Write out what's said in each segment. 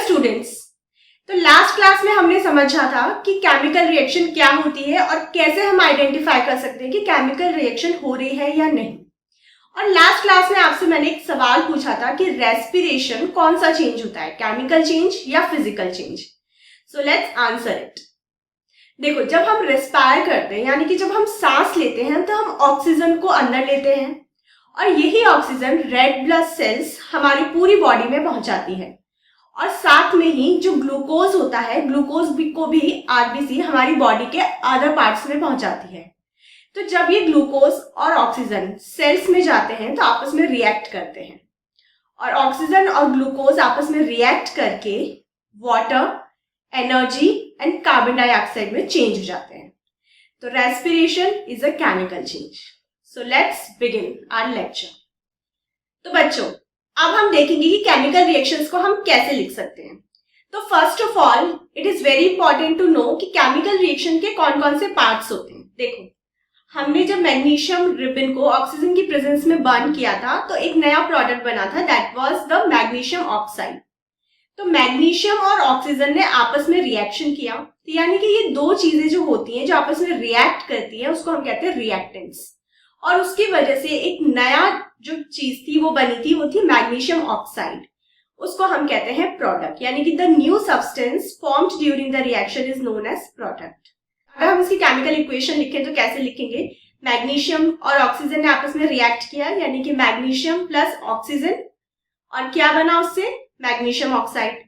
Students, तो last class में हमने समझा था कि केमिकल रिएक्शन क्या होती है और कैसे हम आइडेंटिफाई कर सकते हैं कि केमिकल रिएक्शन हो रही है या नहीं। और लास्ट क्लास में आपसे मैंने एक सवाल पूछा था कि रेस्पिरेशन कौन सा चेंज होता है, केमिकल चेंज या physical change. So let's answer it. देखो, जब हम रेस्पायर करते हैं यानी कि जब हम सांस लेते हैं तो हम ऑक्सीजन को अंदर लेते हैं और यही ऑक्सीजन रेड ब्लड सेल्स हमारी पूरी बॉडी में पहुंचाती है और साथ में ही जो ग्लूकोज होता है, ग्लूकोज को भी आरबीसी हमारी बॉडी के अदर पार्ट्स में पहुंचाती है। तो जब ये ग्लूकोज और ऑक्सीजन सेल्स में जाते हैं तो आपस में रिएक्ट करते हैं और ऑक्सीजन और ग्लूकोज आपस में रिएक्ट करके water, energy and carbon dioxide में चेंज हो जाते हैं। तो respiration is a chemical change. So let's begin our lecture. तो बच्चों, अब हम देखेंगे कि केमिकल रिएक्शंस को हम कैसे लिख सकते हैं। तो first of all it is very important to know कि केमिकल रिएक्शन के कौन कौन से पार्ट्स होते हैं। देखो, हमने जब मैग्नीशियम रिबन को ऑक्सीजन की प्रेजेंस में बर्न किया था तो एक नया प्रोडक्ट बना था, that was the magnesium oxide. तो मैग्नीशियम और ऑक्सीजन ने आपस में रिएक्शन किया, तो यानी कि ये दो चीजें जो होती हैं जो आपस में रिएक्ट करती हैं उसको हम कहते हैं रिएक्टेंट्स। और उसकी वजह से एक नया जो चीज थी वो बनी थी, वो थी मैग्नीशियम ऑक्साइड। उसको हम कहते हैं प्रोडक्ट, यानी कि the new substance formed during the reaction is known as product. अगर हम इसकी केमिकल इक्वेशन लिखें तो कैसे लिखेंगे? मैग्नीशियम और ऑक्सीजन ने आपस में रिएक्ट किया, यानी कि मैग्नीशियम प्लस ऑक्सीजन, और क्या बना उससे? Magnesium oxide.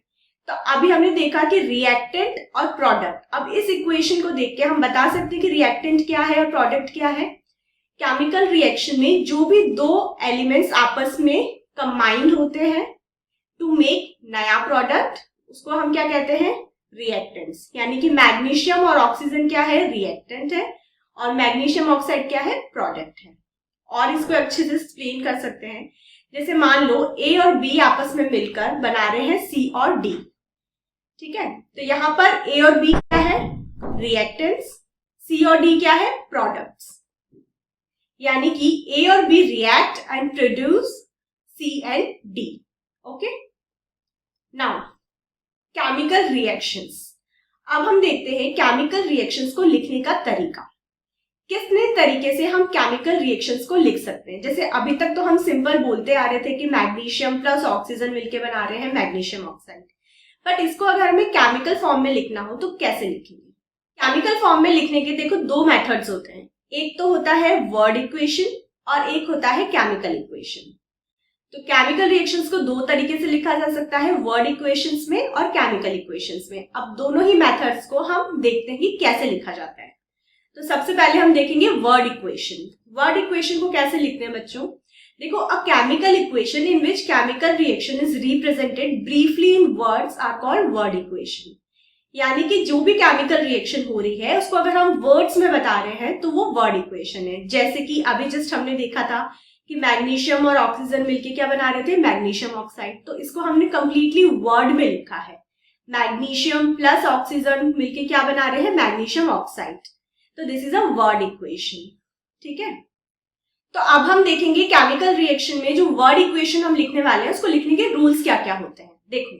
तो अभी हमने देखा कि रिएक्टेंट और प्रोडक्ट। अब इस इक्वेशन को देख के हम बता सकते हैं कि रिएक्टेंट क्या है और प्रोडक्ट क्या है। केमिकल रिएक्शन में जो भी दो एलिमेंट्स आपस में कंबाइंड होते हैं टू मेक नया प्रोडक्ट, उसको हम क्या कहते हैं? रिएक्टेंट्स। यानी कि मैग्नीशियम और ऑक्सीजन क्या है? रिएक्टेंट है, और मैग्नीशियम ऑक्साइड क्या है? प्रोडक्ट है। और इसको अच्छे से एक्सप्लेन कर सकते हैं। जैसे मान लो ए और बी आपस में मिलकर बना रहे हैं सी और डी, ठीक है? तो यहां पर ए और बी क्या है? रिएक्टेंट्स। सी और डी क्या है? प्रोडक्ट्स। यानी कि ए और B react and produce C and D. Okay, now chemical reactions. अब हम देखते हैं केमिकल रिएक्शंस को लिखने का तरीका। कितने तरीके से हम केमिकल रिएक्शंस को लिख सकते हैं। जैसे अभी तक तो हम सिंपल बोलते आ रहे थे कि मैग्नीशियम प्लस ऑक्सीजन मिलके बना रहे हैं मैग्नीशियम ऑक्साइड, बट इसको अगर हमें केमिकल फॉर्म में लिखना हो तो कैसे लिखेंगे? केमिकल फॉर्म में लिखने के देखो दो मेथड्स होते हैं। एक तो होता है वर्ड इक्वेशन और एक होता है केमिकल इक्वेशन। तो केमिकल रिएक्शंस को दो तरीके से लिखा जा सकता है, वर्ड इक्वेशंस में और केमिकल इक्वेशंस में। अब दोनों ही मेथड्स को हम देखते हैं कि कैसे लिखा जाता है। तो सबसे पहले हम देखेंगे वर्ड इक्वेशन। वर्ड इक्वेशन को कैसे लिखते हैं बच्चों? देखो, a chemical equation in which chemical reaction is represented briefly in words are called word equation. यानी कि जो भी केमिकल रिएक्शन हो रही है उसको अगर हम वर्ड्स में बता रहे हैं तो वो वर्ड इक्वेशन है। जैसे कि अभी जस्ट हमने देखा था कि मैग्नीशियम और ऑक्सीजन मिलके क्या बना रहे थे? Magnesium oxide. तो इसको हमने कंप्लीटली वर्ड में लिखा है। मैग्नीशियम प्लस ऑक्सीजन मिलके क्या बना रहे हैं? Magnesium oxide. तो this is a word equation, ठीक है? तो अब हम देखेंगे केमिकल रिएक्शन में जो वर्ड इक्वेशन हम लिखने वाले हैं उसको लिखने के रूल्स क्या क्या होते हैं। देखो,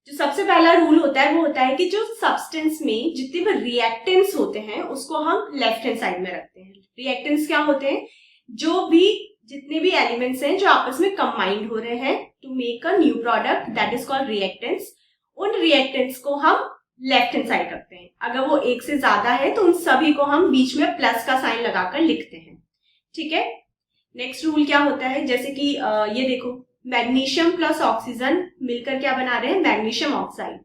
जो सबसे पहला रूल होता है वो होता है कि जो सब्सटेंस में जितने भी रिएक्टेंट्स होते हैं उसको हम लेफ्ट हैंड साइड में रखते हैं। रिएक्टेंट्स क्या होते हैं? जो भी जितने भी एलिमेंट्स हैं जो आपस में कंबाइंड हो रहे हैं to make a new product, that is called reactants. उन रिएक्टेंट्स को हम लेफ्ट हैंड साइड रखते हैं। अगर वो एक से ज्यादा है तो उन सभी को हम बीच में प्लस का साइन लगाकर लिखते हैं, ठीक है? नेक्स्ट रूल क्या होता है? जैसे कि ये देखो, मैग्नीशियम प्लस ऑक्सीजन मिलकर क्या बना रहे हैं? Magnesium oxide.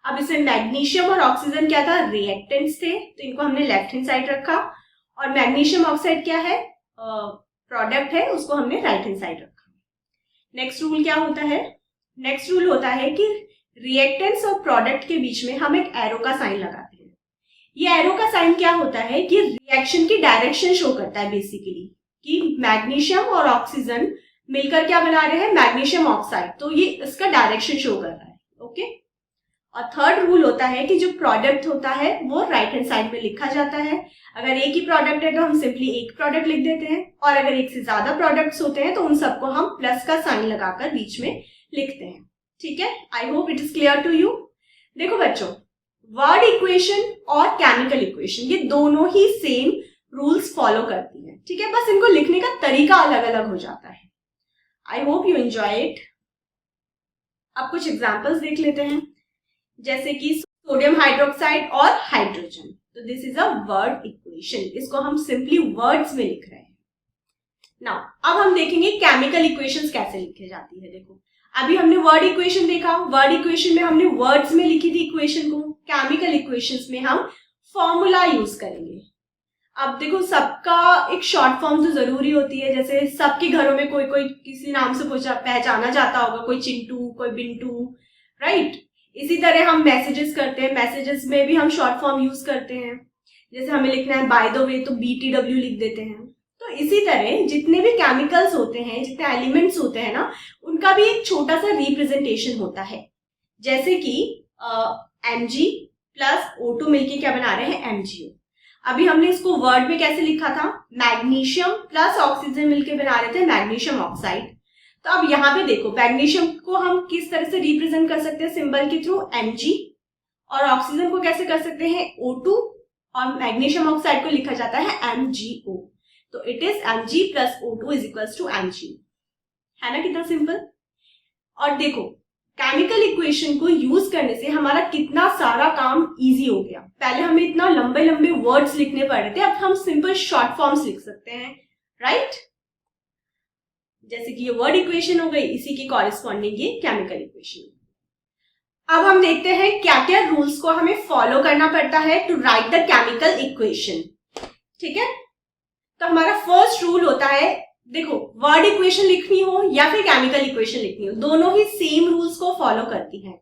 अब इसमें मैग्नीशियम और ऑक्सीजन क्या था? रिएक्टेंट्स थे, तो इनको हमने लेफ्ट हैंड साइड रखा। और मैग्नीशियम ऑक्साइड क्या है? प्रोडक्ट है, उसको हमने राइट हैंड साइड रखा। नेक्स्ट रूल क्या होता है? नेक्स्ट रूल होता है कि रिएक्टेंट्स और प्रोडक्ट के बीच में हम एक एरो का साइन लगाते हैं। ये एरो का साइन क्या होता है कि रिएक्शन की डायरेक्शन शो करता है बेसिकली, कि मैग्नीशियम और ऑक्सीजन मिलकर क्या बना रहे हैं? Magnesium oxide. तो ये इसका डायरेक्शन शो कर रहा है, ओके? और थर्ड रूल होता है कि जो प्रोडक्ट होता है वो राइट हैंड साइड में लिखा जाता है। अगर एक ही प्रोडक्ट है तो हम सिंपली एक प्रोडक्ट लिख देते हैं, और अगर एक से ज्यादा प्रोडक्ट्स होते हैं तो उन सबको हम प्लस का साइन लगाकर बीच में लिखते हैं, ठीक है, I hope it is clear to you. देखो बच्चों, वर्ड इक्वेशन और केमिकल इक्वेशन ये दोनों ही सेम रूल्स फॉलो करती हैं, ठीक है, बस इनको लिखने का तरीका अलग अलग हो जाता है। I hope you enjoy it. अब कुछ एग्जांपल्स देख लेते हैं, जैसे कि सोडियम हाइड्रोक्साइड और हाइड्रोजन। तो this is a word equation, इसको हम सिंपली वर्ड्स में लिख रहे हैं। नाउ अब हम देखेंगे केमिकल इक्वेशंस कैसे लिखे जाती है। देखो, अभी हमने वर्ड इक्वेशन देखा, वर्ड इक्वेशन में हमने वर्ड्स में लिखी थी इक्वेशन को, केमिकल इक्वेशंस में हम फॉर्मूला यूज करेंगे। अब देखो, सबका एक शॉर्ट फॉर्म तो जरूरी होती है, जैसे सबके घरों में कोई कोई किसी नाम से पहचाना जाता होगा, कोई चिंटू, कोई बिंटू, राइट। इसी तरह हम मैसेजेस करते हैं, मैसेजेस में भी हम शॉर्ट फॉर्म यूज करते हैं, जैसे हमें लिखना है बाय द वे तो BTW लिख देते हैं। तो इसी तरह जितने भी केमिकल्स होते हैं, जितने एलिमेंट्स होते हैं ना, उनका भी एक छोटा सा रिप्रेजेंटेशन होता है, जैसे कि Mg प्लस O2 मिलके क्या बना रहे हैं, MgO। अभी हमने इसको वर्ड में कैसे लिखा था, मैग्नीशियम प्लस ऑक्सीजन मिलके बना रहे थे मैग्नीशियम ऑक्साइड। तो अब यहाँ पे देखो, मैग्नीशियम को हम किस तरह से रिप्रेजेंट कर सकते हैं सिंबल के थ्रू, Mg, और ऑक्सीजन को कैसे कर सकते हैं, O2, और मैग्नीशियम ऑक्साइड को लिखा जाता है MgO। तो it is Mg plus O2 is equals to MgO, है ना, कितना सिंपल। और देखो, केमिकल इक्वेशन को यूज करने से हमारा कितना सारा काम इजी हो गया। पहले हमें इतना लंबे लंबे वर्ड्स लिखने पड़ रहे थे, अब हम सिंपल शॉर्ट फॉर्म्स लिख सकते हैं, राइट। जैसे कि ये वर्ड इक्वेशन हो गई, इसी की कॉरेस्पॉन्डिंग ये केमिकल इक्वेशन। अब हम देखते हैं क्या क्या रूल्स को हमें फॉलो करना पड़ता है to write the chemical equation, ठीक है। तो हमारा फर्स्ट रूल होता है, देखो, वर्ड इक्वेशन लिखनी हो या फिर केमिकल इक्वेशन लिखनी हो, दोनों ही सेम रूल्स को फॉलो करती हैं।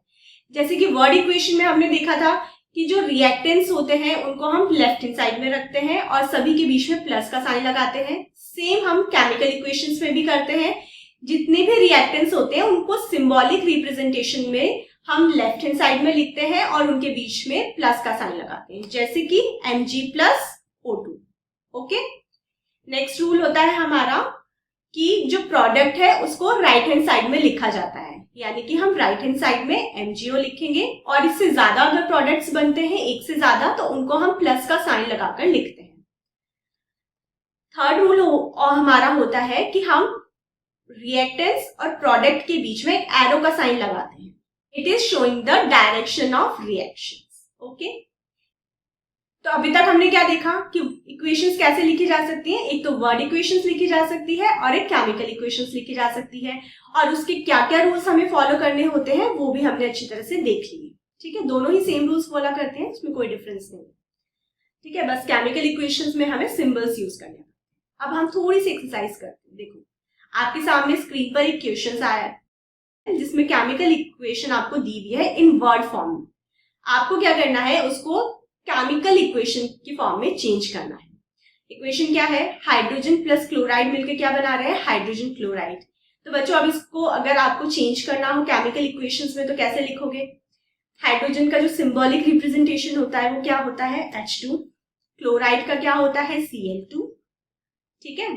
जैसे कि वर्ड इक्वेशन में हमने देखा था कि जो रिएक्टेंट्स होते हैं उनको हम लेफ्ट हैंड साइड में रखते हैं और सभी के बीच में प्लस का साइन लगाते हैं। सेम हम केमिकल इक्वेशंस में भी करते हैं, जितने भी रिएक्टेंट्स होते हैं उनको सिंबॉलिक रिप्रेजेंटेशन में हम लेफ्ट हैंड साइड में लिखते हैं और उनके बीच में प्लस का साइन लगाते हैं, जैसे कि Mg plus O2, okay. Next rule होता है हमारा कि जो प्रोडक्ट है उसको राइट हैंड साइड में लिखा जाता है, यानी कि हम राइट हैंड साइड में MgO लिखेंगे, और इससे ज्यादा अगर प्रोडक्ट्स बनते हैं, एक से ज्यादा, तो उनको हम प्लस का साइन लगाकर लिखते हैं। थर्ड रूल हमारा होता है कि हम रिएक्टेंट्स और प्रोडक्ट के बीच में एक एरो का साइन लगाते हैं, it is showing the direction of reactions, okay. तो अभी तक हमने क्या देखा कि इक्वेशंस कैसे लिखी जा सकती हैं, एक तो वर्ड इक्वेशंस लिखी जा सकती है और एक केमिकल इक्वेशंस लिखी जा सकती है, और उसके क्या क्या रूल्स हमें फॉलो करने होते हैं वो भी हमने अच्छी तरह से देख लिए, ठीक है। दोनों ही सेम रूल्स फॉलो करते हैं, उसमें कोई डिफरेंस नहीं, ठीक है। बस केमिकल इक्वेशंस में हमें सिंबल्स यूज करने हैं। अब हम थोड़ी सी एक्सरसाइज करते हैं। देखो, आपके सामने स्क्रीन पर एक क्वेश्चन आया है जिसमें केमिकल इक्वेशन आपको दी हुई है इन वर्ड फॉर्म में। आपको क्या करना है, उसको केमिकल इक्वेशन की फॉर्म में चेंज करना है। इक्वेशन क्या है, हाइड्रोजन प्लस क्लोराइड मिलकर क्या बना रहे हैं, हाइड्रोजन क्लोराइड। तो बच्चों, अब इसको अगर आपको चेंज करना हो केमिकल इक्वेशंस में तो कैसे लिखोगे, हाइड्रोजन का जो सिंबॉलिक रिप्रेजेंटेशन होता है वो क्या होता है, H2, क्लोराइड का क्या होता है, Cl2, ठीक है।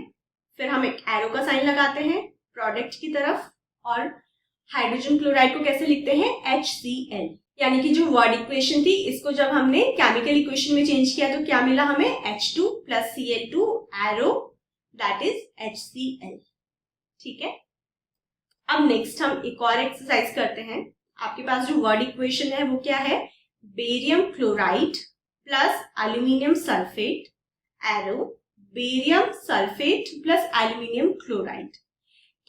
फिर हम एक एरो का साइन लगाते हैं प्रोडक्ट की तरफ, और हाइड्रोजन क्लोराइड को कैसे लिखते हैं, HCl। यानी कि जो वर्ड इक्वेशन थी, इसको जब हमने केमिकल इक्वेशन में चेंज किया तो क्या मिला हमें, H2 plus Cl2 arrow, that is HCl, ठीक है। अब नेक्स्ट हम एक और एक्सरसाइज करते हैं। आपके पास जो वर्ड इक्वेशन है वो क्या है, barium chloride plus aluminium sulphate arrow, barium sulphate plus aluminium chloride.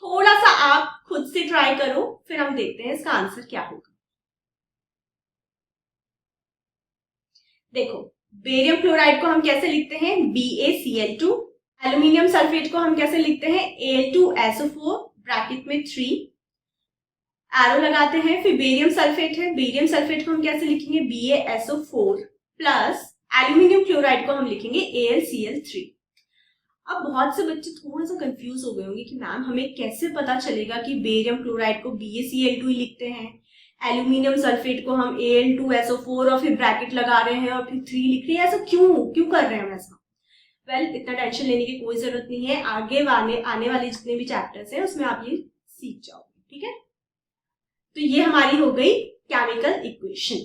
थोड़ा सा आप खुद से ट्राई करो, फिर हम देखते हैं इसका आंसर क्या होगा। देखो, बेरियम क्लोराइड को हम कैसे लिखते हैं, BaCl2, एल्यूमिनियम सल्फेट को हम कैसे लिखते हैं, Al2SO4 ब्रैकेट में 3, एरो लगाते हैं। फिर बेरियम सल्फेट है, बेरियम सल्फेट को हम कैसे लिखेंगे, BaSO4 प्लस एल्यूमिनियम क्लोराइड को हम लिखेंगे AlCl3। अब बहुत से बच्चे थोड़ा सा कंफ्यूज हो गए होंगे कि मैम हमें कैसे पता चलेगा कि बेरियम क्लोराइड को BaCl2 ही लिखते हैं, एल्यूमिनियम सल्फेट को हम Al2SO4 और फिर ब्रैकेट लगा रहे हैं और फिर 3 लिख रहे हैं, ऐसा क्यों कर रहे हैं हम ऐसा। वेल, इतना टेंशन लेने की कोई जरूरत नहीं है, आगे आने वाले जितने भी चैप्टर्स हैं उसमें आप ये सीख जाओगे, ठीक है। तो ये हमारी हो गई केमिकल इक्वेशन।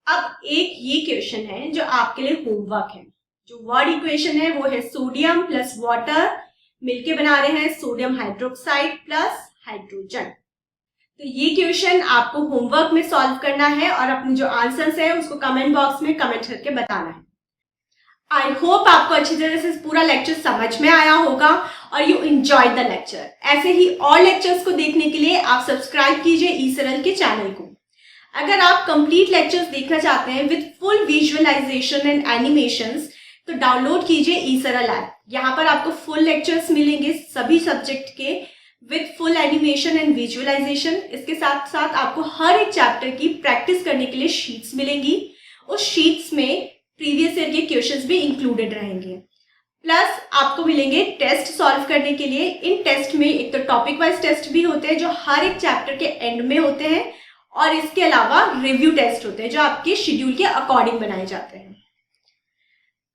अब एक ये क्वेश्चन है जो आपके लिए होमवर्क है। जो वर्ड इक्वेशन है वो है सोडियम प्लस वाटर मिलके बना रहे हैं सोडियम हाइड्रोक्साइड प्लस हाइड्रोजन। तो ये क्वेश्चन आपको होमवर्क में सॉल्व करना है और अपने जो आंसर्स है उसको कमेंट बॉक्स में कमेंट करके बताना है। आई होप आपको अच्छी तरह से पूरा लेक्चर समझ में आया होगा और यू एंजॉय द लेक्चर। ऐसे ही और लेक्चर्स को देखने के लिए आप सब्सक्राइब कीजिए ई-सरल के चैनल को। अगर आप कंप्लीट लेक्चर्स देखना चाहते हैं with full visualisation and animations तो डाउनलोड कीजिए ई-सरल ऐप। यहाँ पर आपको फुल लेक्चर्स मिलेंगे सभी सब्जेक्ट के with full animation and visualisation. इसके साथ साथ आपको हर एक चैप्टर की प्रैक्टिस करने के लिए शीट्स मिलेंगी। उस शीट्स में प्रीवियस ईयर के क्वेश्चंस भी इंक्लूडेड रहेंगे। प्लस आपको मिलेंगे टेस्ट सॉल्व करने के लिए। इन टेस्ट में एक तो टॉपिक वाइज टेस्ट भी होते हैं जो हर एक चैप्टर के एंड में होते हैं और इसके अलावा रिव्यू टेस्ट होते हैं जो आपके शेड्यूल के अकॉर्डिंग बनाए जाते हैं।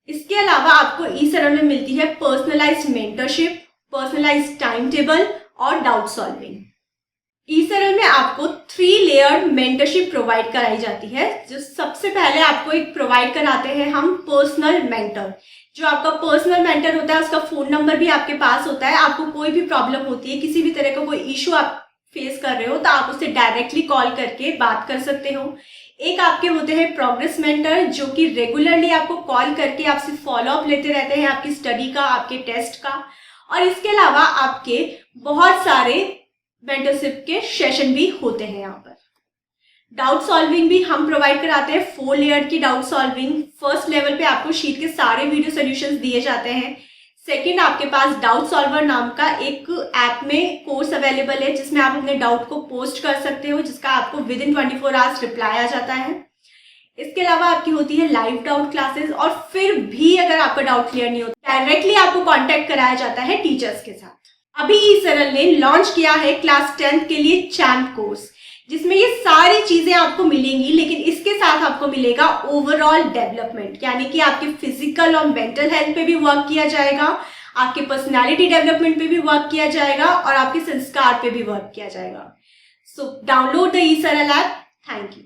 इसके अलावा आपको ई-सरल में मिलती है personalised mentorship, personalised time table और डाउट सॉल्विंग। ई-सरल में आपको 3 लेयर्ड मेंटरशिप प्रोवाइड कराई जाती है। जो सबसे पहले आपको एक प्रोवाइड कराते हैं हम पर्सनल मेंटर। जो आपका पर्सनल मेंटर होता है उसका फोन नंबर भी आपके पास होता है। आपको कोई भी प्रॉब्लम होती है, किसी भी तरह का कोई इशू आप फेस कर रहे हो तो आप उससे डायरेक्टली कॉल करके बात कर सकते हो। एक आपके होते हैं प्रोग्रेस मेंटर जो कि रेगुलरली आपको कॉल करके आपसे फॉलो अप लेते रहते हैं आपकी स्टडी का, आपके टेस्ट का। और इसके अलावा आपके बहुत सारे मेंटरशिप के सेशन भी होते हैं। यहाँ पर डाउट सॉल्विंग भी हम प्रोवाइड कराते हैं 4 लेयर की डाउट सॉल्विंग। फर्स्ट लेवल पे आपको शीट के सारे वीडियो सॉल्यूशंस दिए जाते हैं। सेकंड, आपके पास डाउट सॉल्वर नाम का एक ऐप में कोर्स अवेलेबल है जिसमें आप अपने डाउट को पोस्ट कर सकते हो, जिसका आपको विद इन 24 आवर्स रिप्लाई आ जाता है। इसके अलावा आपकी होती है लाइव डाउट क्लासेस और फिर भी अगर आपका डाउट क्लियर नहीं होता डायरेक्टली आपको कांटेक्ट कराया जाता है टीचर्स के साथ। अभी ई-सरल ने लॉन्च किया है क्लास 10th के लिए चैम्प कोर्स जिसमें ये सारी चीजें आपको मिलेंगी, लेकिन इसके साथ आपको मिलेगा ओवरऑल डेवलपमेंट, यानी कि आपके फिजिकल और मेंटल हेल्थ पे भी वर्क किया जाएगा, आपके पर्सनालिटी डेवलपमेंट पे भी वर्क किया जाएगा और आपके संस्कार पे भी वर्क किया जाएगा। सो डाउनलोड द ई-सरल ऐप। Thank you.